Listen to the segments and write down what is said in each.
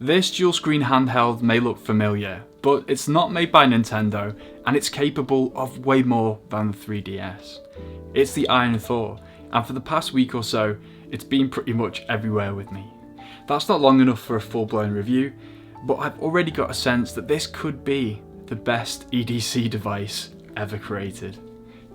This dual screen handheld may look familiar, but it's not made by Nintendo and it's capable of way more than the 3DS. It's the AYN Thor, and for the past week or so, it's been pretty much everywhere with me. That's not long enough for a full-blown review, but I've already got a sense that this could be the best EDC device ever created.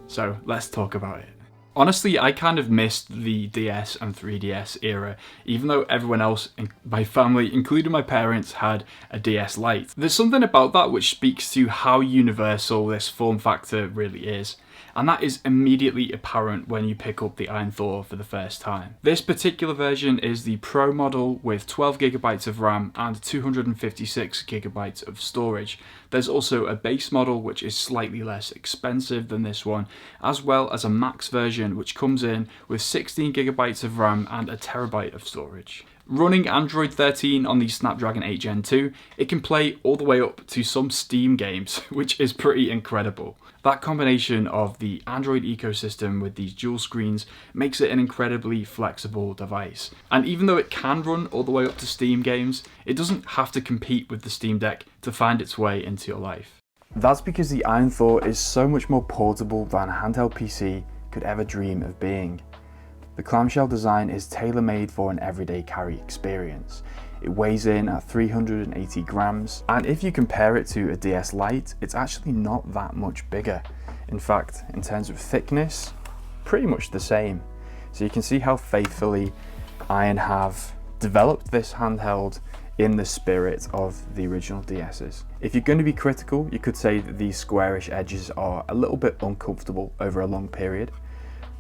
So let's talk about it. Honestly, I kind of missed the DS and 3DS era, even though everyone else in my family, including my parents, had a DS Lite. There's something about that which speaks to how universal this form factor really is, and that is immediately apparent when you pick up the AYN Thor for the first time. This particular version is the Pro model with 12GB of RAM and 256GB of storage. There's also a base model which is slightly less expensive than this one, as well as a max version which comes in with 16GB of RAM and a terabyte of storage. Running Android 13 on the Snapdragon 8 Gen 2, it can play all the way up to some Steam games, which is pretty incredible. That combination of the Android ecosystem with these dual screens makes it an incredibly flexible device. And even though it can run all the way up to Steam games, it doesn't have to compete with the Steam Deck to find its way into your life. That's because the AYN Thor is so much more portable than a handheld PC could ever dream of being. The clamshell design is tailor-made for an everyday carry experience. It weighs in at 380 grams, and if you compare it to a DS Lite, it's actually not that much bigger. In fact, in terms of thickness, pretty much the same. So you can see how faithfully AYN have developed this handheld in the spirit of the original DS's. If you're going to be critical, you could say that these squarish edges are a little bit uncomfortable over a long period.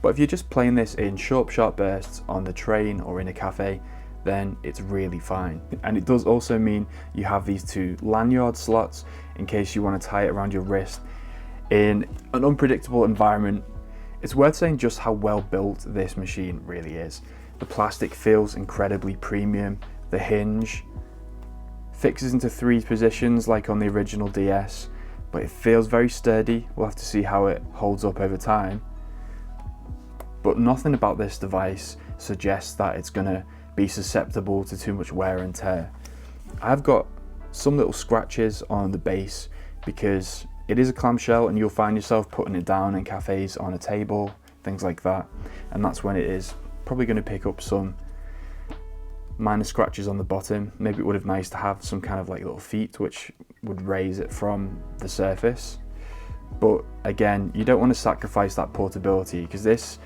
But if you're just playing this in short, sharp bursts on the train or in a cafe, then it's really fine. And it does also mean you have these two lanyard slots in case you want to tie it around your wrist. In an unpredictable environment, it's worth saying just how well built this machine really is. The plastic feels incredibly premium. The hinge fixes into 3 positions like on the original DS, but it feels very sturdy. We'll have to see how it holds up over time. But nothing about this device suggests that it's going to be susceptible to too much wear and tear. I've got some little scratches on the base because it is a clamshell and you'll find yourself putting it down in cafes on a table, things like that, and that's when it is probably going to pick up some minor scratches on the bottom. Maybe it would have been nice to have some kind of like little feet which would raise it from the surface, but again, you don't want to sacrifice that portability because this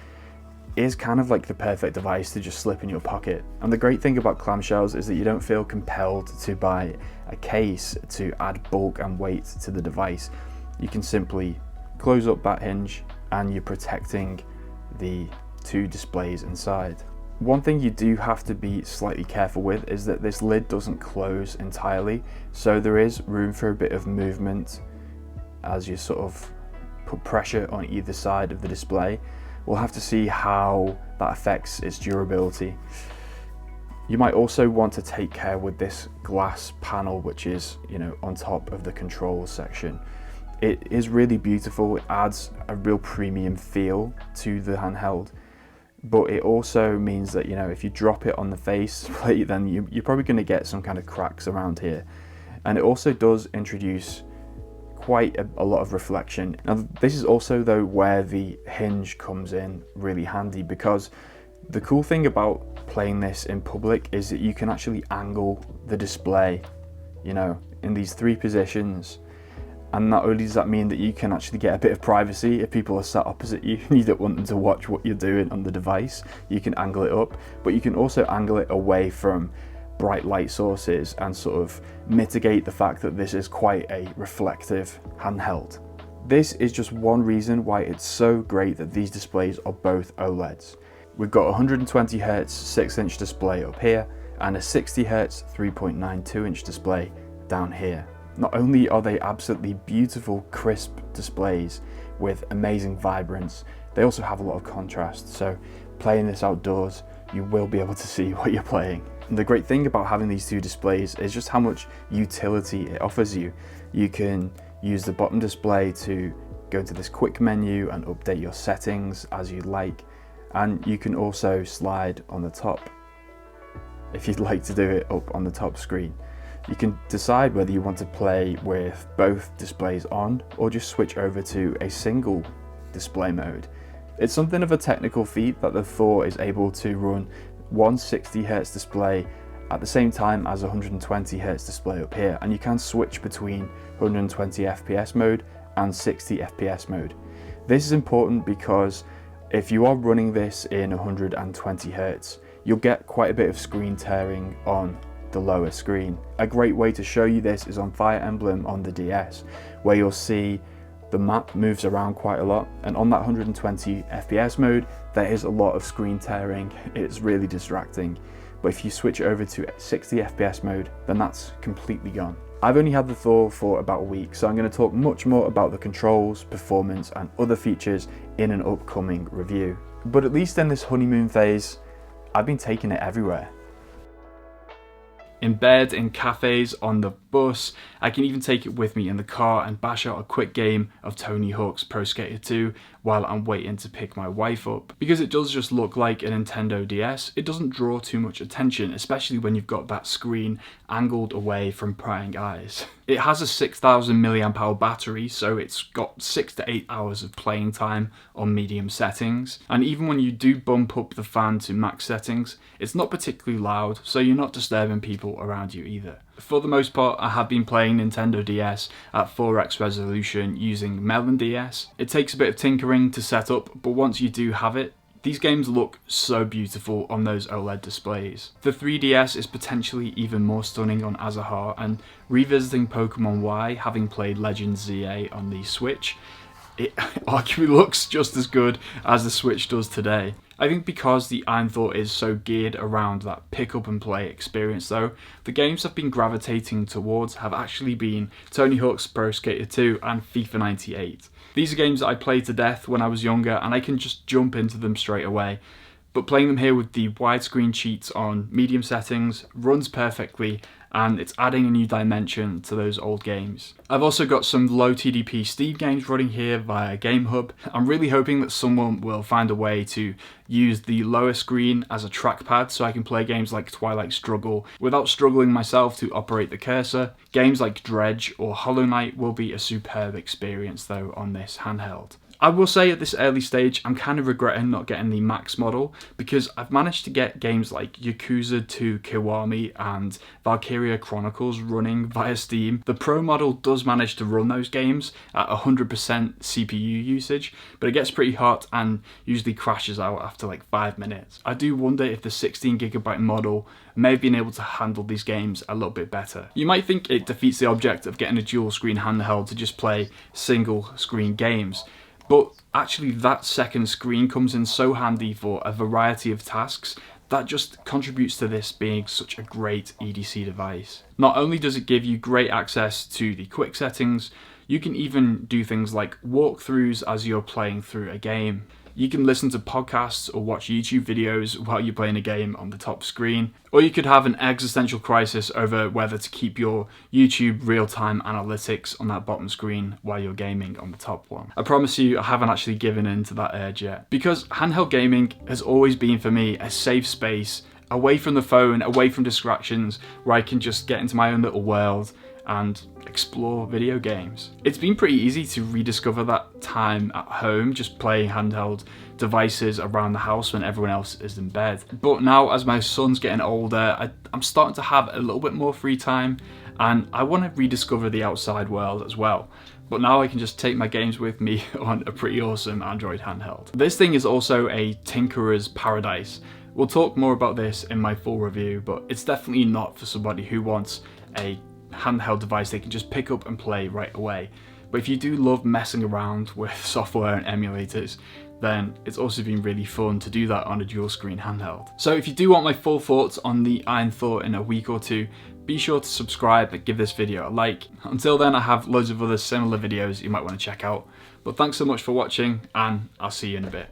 is kind of like the perfect device to just slip in your pocket. And the great thing about clamshells is that you don't feel compelled to buy a case to add bulk and weight to the device. You can simply close up that hinge and you're protecting the 2 displays inside. One thing you do have to be slightly careful with is that this lid doesn't close entirely, so there is room for a bit of movement as you sort of put pressure on either side of the display. We'll have to see how that affects its durability. You might also want to take care with this glass panel which is, on top of the controls section. It is really beautiful. It adds a real premium feel to the handheld, but it also means that if you drop it on the face plate, then you're probably going to get some kind of cracks around here. And it also does introduce quite a lot of reflection. Now this is also though where the hinge comes in really handy, because the cool thing about playing this in public is that you can actually angle the display, in these 3 positions. And not only does that mean that you can actually get a bit of privacy if people are sat opposite you and you don't want them to watch what you're doing on the device, you can angle it up, but you can also angle it away from bright light sources and sort of mitigate the fact that this is quite a reflective handheld. This is just one reason why it's so great that these displays are both OLEDs. We've got 120Hz 6-inch display up here and a 60Hz 3.92-inch display down here. Not only are they absolutely beautiful, crisp displays with amazing vibrance, they also have a lot of contrast, so playing this outdoors, you will be able to see what you're playing. And the great thing about having these 2 displays is just how much utility it offers you. You can use the bottom display to go into this quick menu and update your settings as you like, and you can also slide on the top if you'd like to do it up on the top screen. You can decide whether you want to play with both displays on or just switch over to a single display mode. It's something of a technical feat that the Thor is able to run one 60Hz display at the same time as a 120Hz display up here, and you can switch between 120 FPS mode and 60 FPS mode. This is important because if you are running this in 120Hz, you'll get quite a bit of screen tearing on the lower screen. A great way to show you this is on Fire Emblem on the DS, where you'll see the map moves around quite a lot, and on that 120 FPS mode there is a lot of screen tearing. It's really distracting, but if you switch over to 60 FPS mode, then that's completely gone. I've only had the Thor for about a week, so I'm going to talk much more about the controls, performance and other features in an upcoming review. But at least in this honeymoon phase, I've been taking it everywhere. In bed, in cafes, on the bus, I can even take it with me in the car and bash out a quick game of Tony Hawk's Pro Skater 2 while I'm waiting to pick my wife up. Because it does just look like a Nintendo DS, it doesn't draw too much attention, especially when you've got that screen angled away from prying eyes. It has a 6000 mAh battery, so it's got 6 to 8 hours of playing time on medium settings. And even when you do bump up the fan to max settings, it's not particularly loud, so you're not disturbing people around you either. For the most part, I have been playing Nintendo DS at 4x resolution using Melon DS. It takes a bit of tinkering to set up, but once you do have it, these games look so beautiful on those OLED displays. The 3DS is potentially even more stunning on Azahar, and revisiting Pokemon Y, having played Legends ZA on the Switch, it arguably looks just as good as the Switch does today. I think because the AYN Thor is so geared around that pick up and play experience though, the games I've been gravitating towards have actually been Tony Hawk's Pro Skater 2 and FIFA 98. These are games that I played to death when I was younger and I can just jump into them straight away. But playing them here with the widescreen cheats on medium settings runs perfectly, and it's adding a new dimension to those old games. I've also got some low TDP Steam games running here via GameHub. I'm really hoping that someone will find a way to use the lower screen as a trackpad so I can play games like Twilight Struggle without struggling myself to operate the cursor. Games like Dredge or Hollow Knight will be a superb experience though on this handheld. I will say at this early stage, I'm kind of regretting not getting the Max model because I've managed to get games like Yakuza 2 Kiwami and Valkyria Chronicles running via Steam. The Pro model does manage to run those games at 100% CPU usage, but it gets pretty hot and usually crashes out after like 5 minutes. I do wonder if the 16GB model may have been able to handle these games a little bit better. You might think it defeats the object of getting a dual screen handheld to just play single screen games, but actually that second screen comes in so handy for a variety of tasks that just contributes to this being such a great EDC device. Not only does it give you great access to the quick settings, you can even do things like walkthroughs as you're playing through a game. You can listen to podcasts or watch YouTube videos while you're playing a game on the top screen. Or you could have an existential crisis over whether to keep your YouTube real-time analytics on that bottom screen while you're gaming on the top one. I promise you, I haven't actually given in to that urge yet. Because handheld gaming has always been for me a safe space, away from the phone, away from distractions, where I can just get into my own little world and explore video games. It's been pretty easy to rediscover that time at home, just playing handheld devices around the house when everyone else is in bed. But now as my son's getting older, I'm starting to have a little bit more free time and I want to rediscover the outside world as well. But now I can just take my games with me on a pretty awesome Android handheld. This thing is also a tinkerer's paradise. We'll talk more about this in my full review, but it's definitely not for somebody who wants a handheld device they can just pick up and play right away. But if you do love messing around with software and emulators, then it's also been really fun to do that on a dual screen handheld. So if you do want my full thoughts on the AYN Thor in a week or two, be sure to subscribe and give this video a like. Until then, I have loads of other similar videos you might want to check out. But thanks so much for watching, and I'll see you in a bit.